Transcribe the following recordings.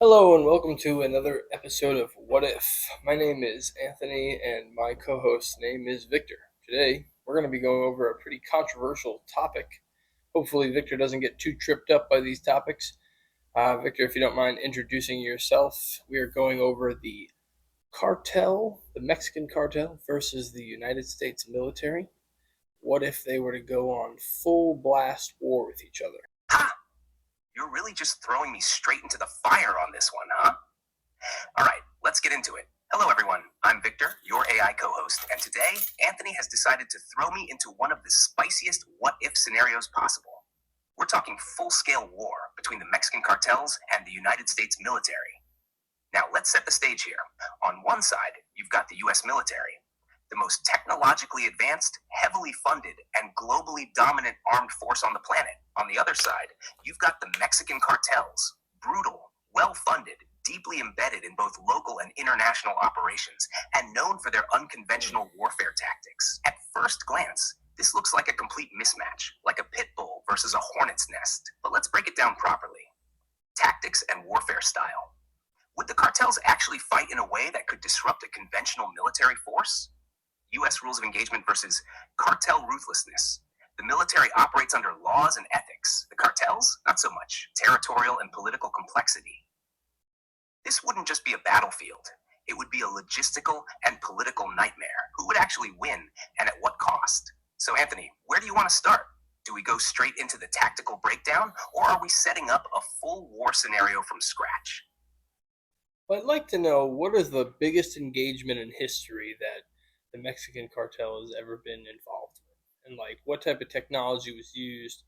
Hello and welcome to another episode of What If. My name is Anthony and my co-host's name is Victor. Today we're going to be going over a pretty controversial topic. Hopefully Victor doesn't get too tripped up by these topics. Victor, if you don't mind introducing yourself, we are going over the cartel, the Mexican cartel versus the United States military. What if they were to go on full blast war with each other? Ha! You're really just throwing me straight into the fire on this one, huh? All right, let's get into it. Hello, everyone. I'm Victor, your AI co host, and today, Anthony has decided to throw me into one of the spiciest what if scenarios possible. We're talking full scale war between the Mexican cartels and the United States military. Now, let's set the stage here. On one side, you've got the US military, the most technologically advanced, heavily funded, and globally dominant armed force on the planet. On the other side, you've got the Mexican cartels, brutal, well funded, deeply embedded in both local and international operations, and known for their unconventional warfare tactics. At first glance, this looks like a complete mismatch, like a pit bull versus a hornet's nest. But let's break it down properly. Tactics and warfare style. Would the cartels actually fight in a way that could disrupt a conventional military force? U.S. rules of engagement versus cartel ruthlessness. The military operates under laws and ethics. The cartels, not so much. Territorial and political complexity. This wouldn't just be a battlefield. It would be a logistical and political nightmare. Who would actually win and at what cost? So, Anthony, where do you want to start? Do we go straight into the tactical breakdown, or are we setting up a full war scenario from scratch? I'd like to know what is the biggest engagement in history that the Mexican cartel has ever been involved with, and like what type of technology was used.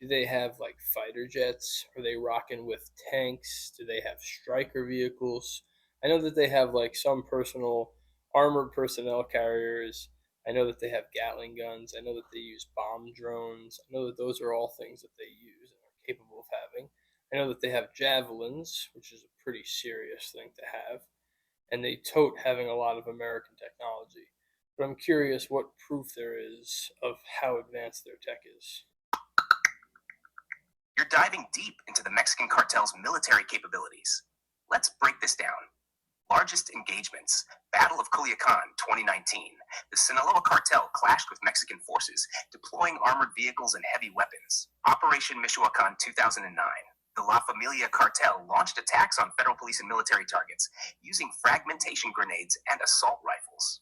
Do they have like fighter jets? Are they rocking with tanks? Do they have striker vehicles? I know that they have like some personal armored personnel carriers. I know that they have Gatling guns. I know that they use bomb drones. I know that those are all things that they use and are capable of having. I know that they have javelins, which is a pretty serious thing to have, and they tote having a lot of American technology. But I'm curious what proof there is of how advanced their tech is. You're diving deep into the Mexican cartel's military capabilities. Let's break this down. Largest engagements. Battle of Culiacan, 2019. The Sinaloa cartel clashed with Mexican forces, deploying armored vehicles and heavy weapons. Operation Michoacan, 2009. The La Familia cartel launched attacks on federal police and military targets, using fragmentation grenades and assault rifles.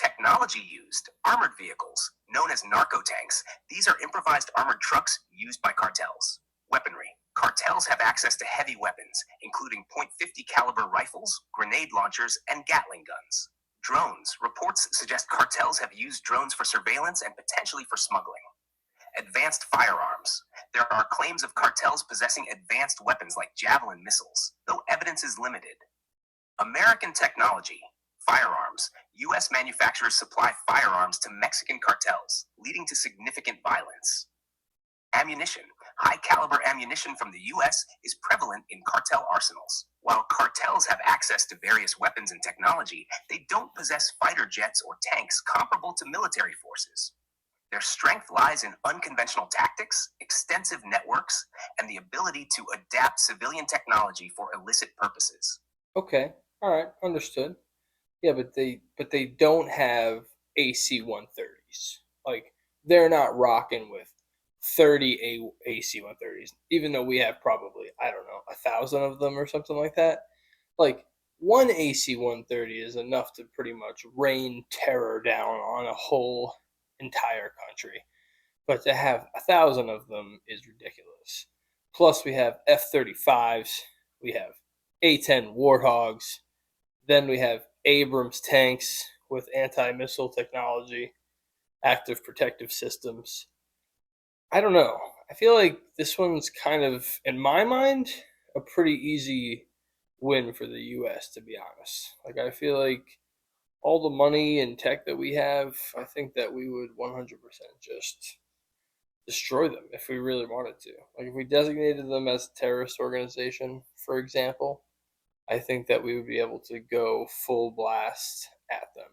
Technology used. Armored vehicles, known as narco tanks. These are improvised armored trucks used by cartels. Weaponry. Cartels have access to heavy weapons, including .50 caliber rifles, grenade launchers, and Gatling guns. Drones. Reports suggest cartels have used drones for surveillance and potentially for smuggling. Advanced firearms. There are claims of cartels possessing advanced weapons like Javelin missiles, though evidence is limited. American technology. Firearms. U.S. manufacturers supply firearms to Mexican cartels, leading to significant violence. Ammunition. High caliber ammunition from the U.S. is prevalent in cartel arsenals. While cartels have access to various weapons and technology, they don't possess fighter jets or tanks comparable to military forces. Their strength lies in unconventional tactics, extensive networks, and the ability to adapt civilian technology for illicit purposes. Okay, all right, understood. Yeah, but they don't have AC-130s. Like they're not rocking with 30 AC-130s, even though we have probably I don't know 1,000 of them or something like that. Like one AC-130 is enough to pretty much rain terror down on a whole entire country. But to have 1,000 of them is ridiculous. Plus, we have F-35s, we have A-10 Warthogs, then we have Abrams tanks with anti-missile technology, active protective systems. I don't know. I feel like this one's kind of, in my mind, a pretty easy win for the U.S. To be honest. Like I feel like all the money and tech that we have, I think that we would 100% just destroy them if we really wanted to. Like if we designated them as a terrorist organization, for example, I think that we would be able to go full blast at them.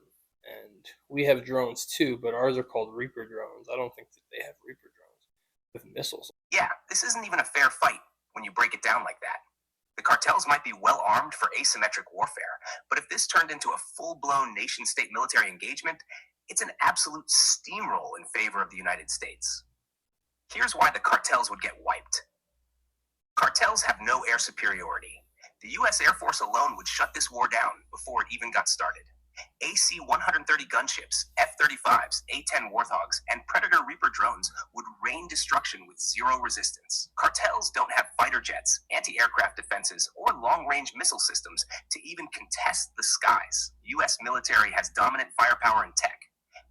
And we have drones too, but ours are called Reaper drones. I don't think that they have Reaper drones with missiles. Yeah, this isn't even a fair fight when you break it down like that. The cartels might be well armed for asymmetric warfare, but if this turned into a full blown nation state military engagement, it's an absolute steamroll in favor of the United States. Here's why the cartels would get wiped. Cartels have no air superiority. The US Air Force alone would shut this war down before it even got started. AC-130 gunships, F-35s, A-10 Warthogs, and Predator Reaper drones would rain destruction with zero resistance. Cartels don't have fighter jets, anti-aircraft defenses, or long-range missile systems to even contest the skies. US military has dominant firepower and tech.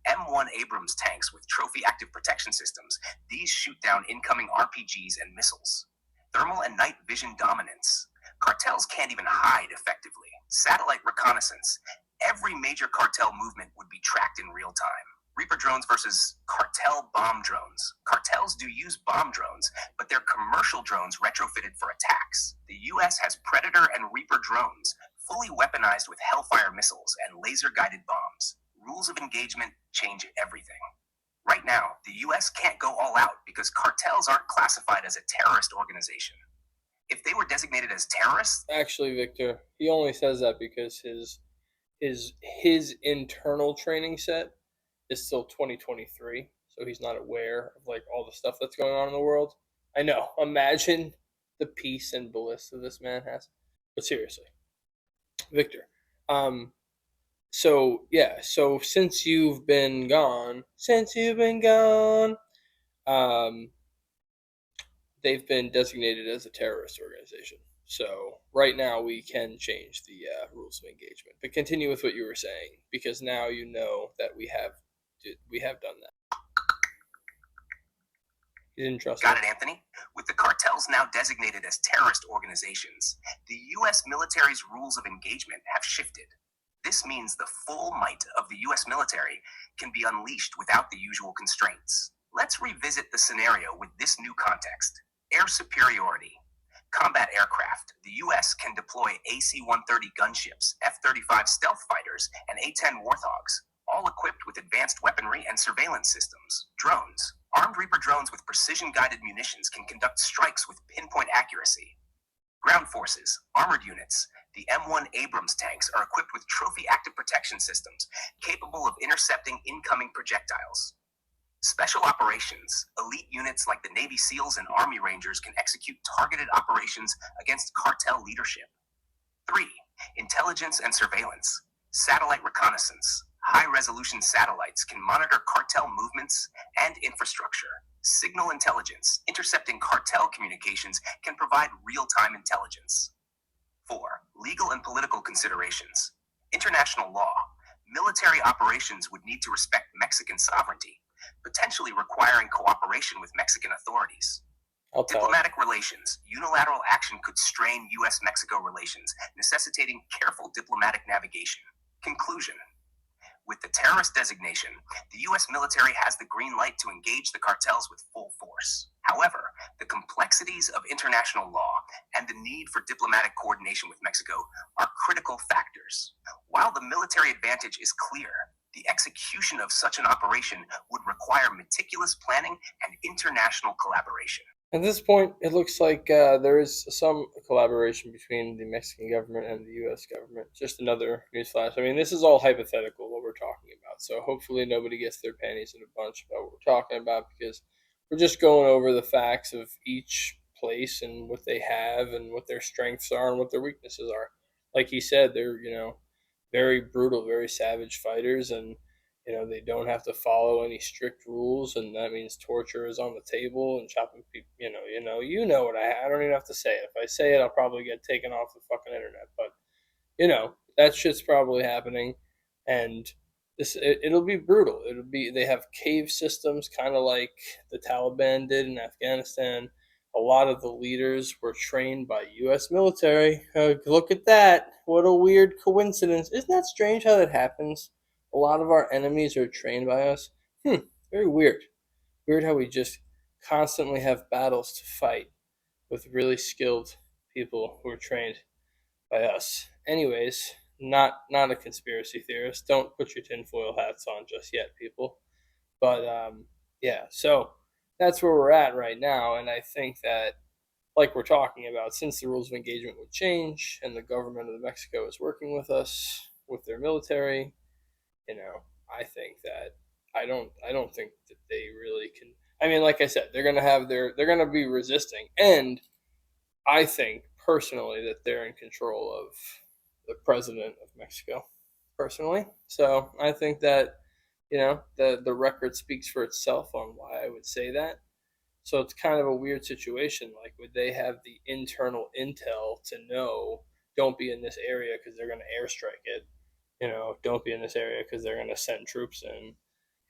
M1 Abrams tanks with trophy active protection systems. These shoot down incoming RPGs and missiles. Thermal and night vision dominance. Cartels can't even hide effectively. Satellite reconnaissance. Every major cartel movement would be tracked in real time. Reaper drones versus cartel bomb drones. Cartels do use bomb drones, but they're commercial drones retrofitted for attacks. The US has Predator and Reaper drones, fully weaponized with Hellfire missiles and laser-guided bombs. Rules of engagement change everything. Right now, the US can't go all out because cartels aren't classified as a terrorist organization. If they were designated as terrorists, Actually, Victor, he only says that because his internal training set is still 2023, so he's not aware of like all the stuff that's going on in the world. I know. Imagine the peace and bliss that this man has. But seriously, Victor. So yeah. So since you've been gone, um, they've been designated as a terrorist organization. So right now we can change the rules of engagement. But continue with what you were saying, because now you know that we have done that. You didn't trust got me. it, Anthony? With the cartels now designated as terrorist organizations, the US military's rules of engagement have shifted. This means the full might of the US military can be unleashed without the usual constraints. Let's revisit the scenario with this new context. Air superiority. Combat aircraft. The US can deploy AC-130 gunships, F-35 stealth fighters, and A-10 Warthogs, all equipped with advanced weaponry and surveillance systems. Drones. Armed Reaper drones with precision-guided munitions can conduct strikes with pinpoint accuracy. Ground forces. Armored units. The M1 Abrams tanks are equipped with trophy active protection systems capable of intercepting incoming projectiles. Special operations. Elite units like the Navy SEALs and Army Rangers can execute targeted operations against cartel leadership. 3. Intelligence and surveillance. Satellite reconnaissance. High-resolution satellites can monitor cartel movements and infrastructure. Signal intelligence. Intercepting cartel communications can provide real-time intelligence. 4. Legal and political considerations. International law. Military operations would need to respect Mexican sovereignty, potentially requiring cooperation with Mexican authorities. Diplomatic relations. Unilateral action could strain US-Mexico relations, necessitating careful diplomatic navigation. Conclusion. With the terrorist designation, the US military has the green light to engage the cartels with full force. However, the complexities of international law and the need for diplomatic coordination with Mexico are critical factors. While the military advantage is clear, the execution of such an operation would require meticulous planning and international collaboration. At this point, it looks like there is some collaboration between the Mexican government and the U.S. government. Just another newsflash. I mean, this is all hypothetical, what we're talking about. So hopefully nobody gets their panties in a bunch about what we're talking about, because we're just going over the facts of each place and what they have and what their strengths are and what their weaknesses are. Like he said, they're, very brutal, very savage fighters, and they don't have to follow any strict rules, and that means torture is on the table and chopping people. What I don't even have to say it. If I say it, I'll probably get taken off the fucking internet. But that shit's probably happening, and it'll be brutal. They have cave systems, kind of like the Taliban did in Afghanistan. A lot of the leaders were trained by U.S. military. Look at that! What a weird coincidence! Isn't that strange how that happens? A lot of our enemies are trained by us. Very weird. Weird how we just constantly have battles to fight with really skilled people who are trained by us. Anyways, not a conspiracy theorist. Don't put your tinfoil hats on just yet, people. But yeah, so that's where we're at right now, and I think that like we're talking about, since the rules of engagement would change and the government of Mexico is working with us with their military, I think that I don't think that they really can. I mean, like I said, they're gonna be resisting, and I think personally that they're in control of the president of Mexico. Personally, so I think that the record speaks for itself on why I would say that. So it's kind of a weird situation. Like, would they have the internal intel to know, don't be in this area because they're going to airstrike it? Don't be in this area because they're going to send troops in.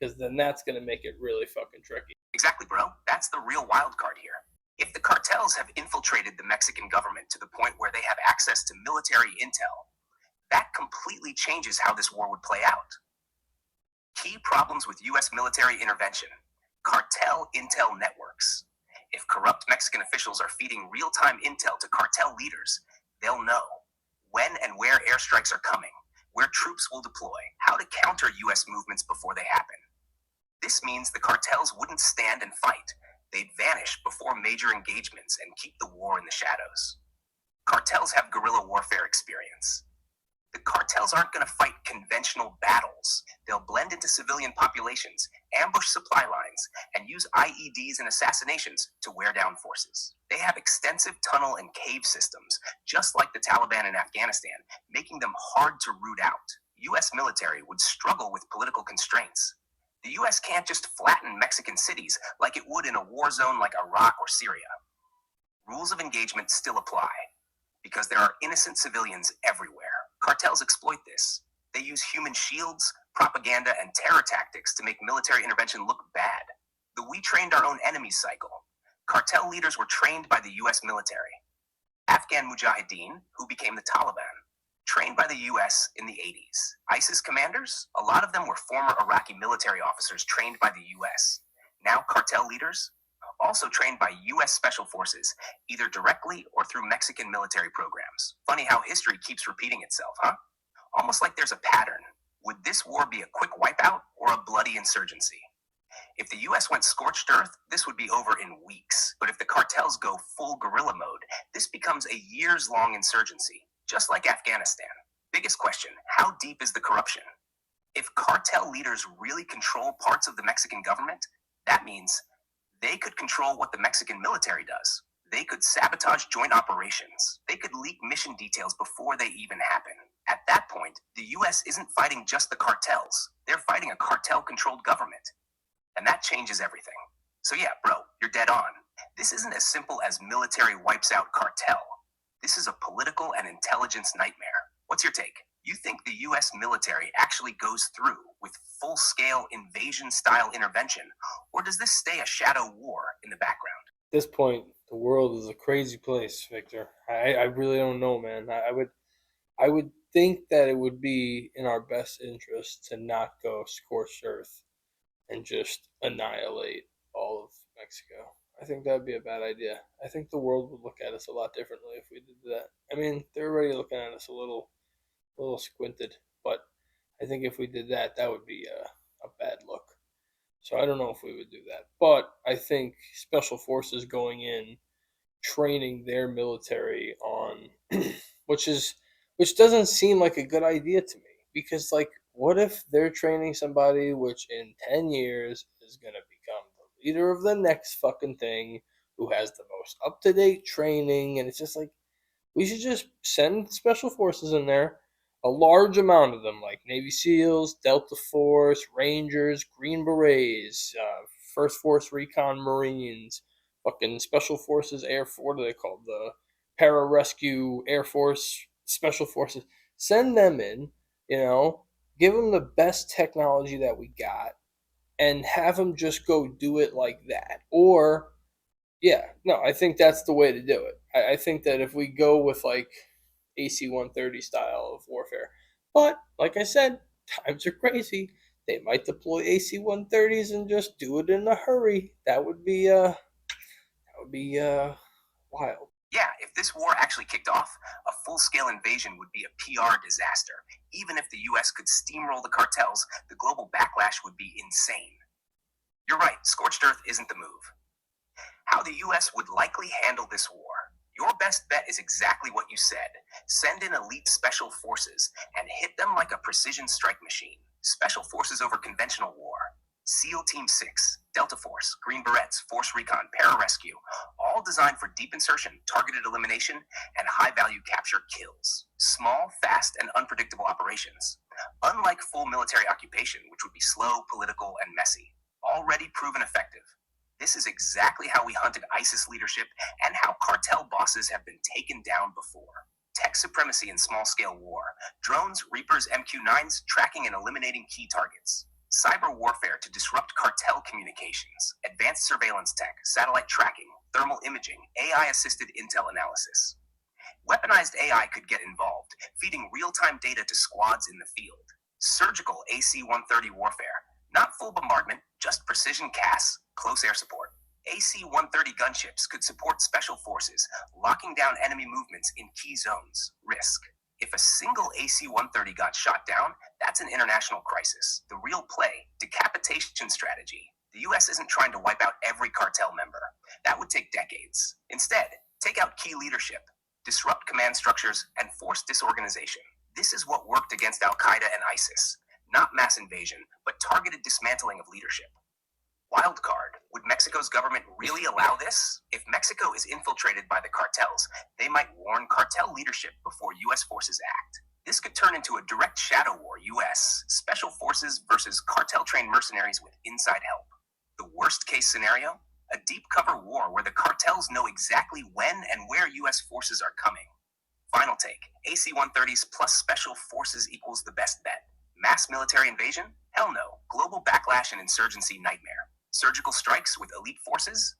Because then that's going to make it really fucking tricky. Exactly, bro. That's the real wild card here. If the cartels have infiltrated the Mexican government to the point where they have access to military intel, that completely changes how this war would play out. Key problems with U.S. military intervention: cartel intel networks. If corrupt Mexican officials are feeding real-time intel to cartel leaders, they'll know when and where airstrikes are coming, where troops will deploy, how to counter U.S. movements before they happen. This means the cartels wouldn't stand and fight. They'd vanish before major engagements and keep the war in the shadows. Cartels have guerrilla warfare experience. The cartels aren't going to fight conventional battles. They'll blend into civilian populations, ambush supply lines, and use IEDs and assassinations to wear down forces. They have extensive tunnel and cave systems, just like the Taliban in Afghanistan, making them hard to root out. U.S. military would struggle with political constraints. The U.S. can't just flatten Mexican cities like it would in a war zone like Iraq or Syria. Rules of engagement still apply, because there are innocent civilians everywhere. Cartels exploit this. They use human shields, propaganda, and terror tactics to make military intervention look bad. The "we trained our own enemies" cycle. Cartel leaders were trained by the U.S. military. Afghan Mujahideen, who became the Taliban, trained by the U.S. in the 80s. ISIS commanders, a lot of them were former Iraqi military officers trained by the U.S. Now cartel leaders, also trained by U.S. Special Forces, either directly or through Mexican military programs. Funny how history keeps repeating itself, huh? Almost like there's a pattern. Would this war be a quick wipeout or a bloody insurgency? If the U.S. went scorched earth, this would be over in weeks. But if the cartels go full guerrilla mode, this becomes a years-long insurgency, just like Afghanistan. Biggest question: how deep is the corruption? If cartel leaders really control parts of the Mexican government, that means they could control what the Mexican military does. They could sabotage joint operations. They could leak mission details before they even happen. At that point, the U.S. isn't fighting just the cartels. They're fighting a cartel-controlled government. And that changes everything. So yeah, bro, you're dead on. This isn't as simple as military wipes out cartel. This is a political and intelligence nightmare. What's your take? You think the U.S. military actually goes through with full-scale invasion-style intervention, or does this stay a shadow war in the background? At this point, the world is a crazy place, Victor. I really don't know, man. I would think that it would be in our best interest to not go scorched earth and just annihilate all of Mexico. I think that would be a bad idea. I think the world would look at us a lot differently if we did that. I mean, they're already looking at us a little squinted, but I think if we did that, that would be a bad look. So I don't know if we would do that. But I think special forces going in, training their military on, which is which doesn't seem like a good idea to me, because like, what if they're training somebody which in 10 years is going to become the leader of the next fucking thing, who has the most up-to-date training, and it's just like, we should just send special forces in there, a large amount of them, like Navy SEALs, Delta Force, Rangers, Green Berets, First Force Recon Marines, fucking Special Forces Air Force, what are they called? The Pararescue Air Force Special Forces. Send them in, give them the best technology that we got, and have them just go do it like that. Or yeah, no, I think that's the way to do it. I think that if we go with like AC-130 style of warfare, but like I said, times are crazy. They might deploy AC-130s and just do it in a hurry. That would be wild. Yeah, if this war actually kicked off, a full-scale invasion would be a PR disaster. Even if the U.S. could steamroll the cartels, the global backlash would be insane. You're right, scorched earth isn't the move. How the U.S. would likely handle this war. Your best bet is exactly what you said. Send in elite special forces and hit them like a precision strike machine. Special forces over conventional war. SEAL Team 6, Delta Force, Green Berets, Force Recon, Pararescue, all designed for deep insertion, targeted elimination, and high-value capture kills. Small, fast, and unpredictable operations. Unlike full military occupation, which would be slow, political, and messy. Already proven effective. This is exactly how we hunted ISIS leadership and how cartel bosses have been taken down before. Tech supremacy in small-scale war. Drones, Reapers, MQ-9s, tracking and eliminating key targets. Cyber warfare to disrupt cartel communications. Advanced surveillance tech, satellite tracking, thermal imaging, AI-assisted intel analysis. Weaponized AI could get involved, feeding real-time data to squads in the field. Surgical AC-130 warfare. Not full bombardment, just precision CAS, close air support. AC-130 gunships could support special forces, locking down enemy movements in key zones. Risk. If a single AC-130 got shot down, that's an international crisis. The real play, decapitation strategy. The US isn't trying to wipe out every cartel member. That would take decades. Instead, take out key leadership, disrupt command structures, and force disorganization. This is what worked against Al-Qaeda and ISIS. Not mass invasion, but targeted dismantling of leadership. Wildcard, would Mexico's government really allow this? If Mexico is infiltrated by the cartels, they might warn cartel leadership before US forces act. This could turn into a direct shadow war, US, special forces versus cartel-trained mercenaries with inside help. The worst case scenario? A deep cover war where the cartels know exactly when and where US forces are coming. Final take, AC-130s plus special forces equals the best bet. Mass military invasion? Hell no. Global backlash and insurgency nightmare. Surgical strikes with elite forces?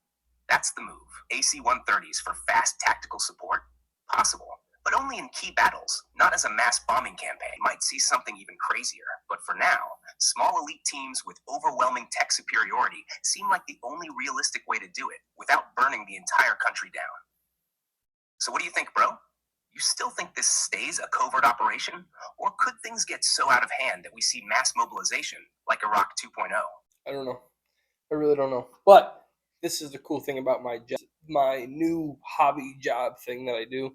That's the move. AC-130s for fast tactical support? Possible, but only in key battles, not as a mass bombing campaign. Might see something even crazier, but for now, small elite teams with overwhelming tech superiority seem like the only realistic way to do it without burning the entire country down. So what do you think, bro? You still think this stays a covert operation? Or could things get so out of hand that we see mass mobilization like Iraq 2.0? I don't know. I really don't know. But this is the cool thing about my job, my new hobby job thing that I do.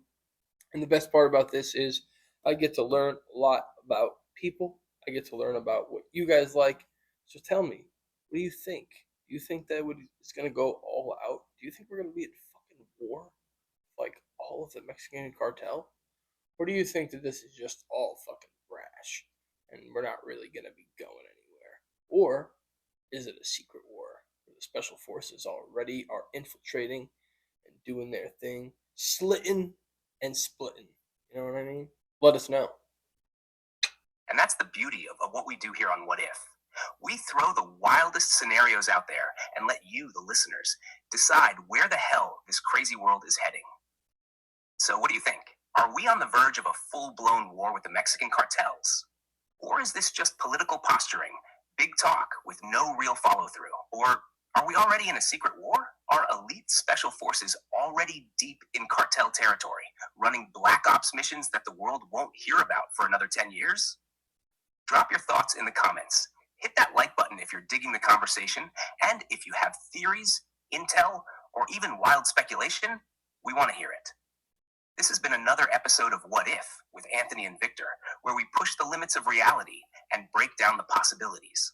And the best part about this is I get to learn a lot about people. I get to learn about what you guys like. So tell me, what do you think? Do you think that it's going to go all out? Do you think we're going to be at fucking war? Like all of the Mexican cartel? Or do you think that this is just all fucking brash and we're not really going to be going anywhere? Or is it a secret war where the special forces already are infiltrating and doing their thing, slitting and splitting? You know what I mean? Let us know. And that's the beauty of what we do here on What If. We throw the wildest scenarios out there and let you, the listeners, decide where the hell this crazy world is heading. So what do you think? Are we on the verge of a full-blown war with the Mexican cartels? Or is this just political posturing, big talk with no real follow-through? Or are we already in a secret war? Are elite special forces already deep in cartel territory, running black ops missions that the world won't hear about for another 10 years? Drop your thoughts in the comments. Hit that like button if you're digging the conversation, and if you have theories, intel, or even wild speculation, we want to hear it. This has been another episode of What If with Anthony and Victor, where we push the limits of reality and break down the possibilities.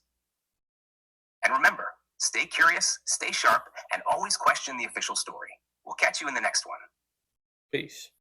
And remember, stay curious, stay sharp, and always question the official story. We'll catch you in the next one. Peace.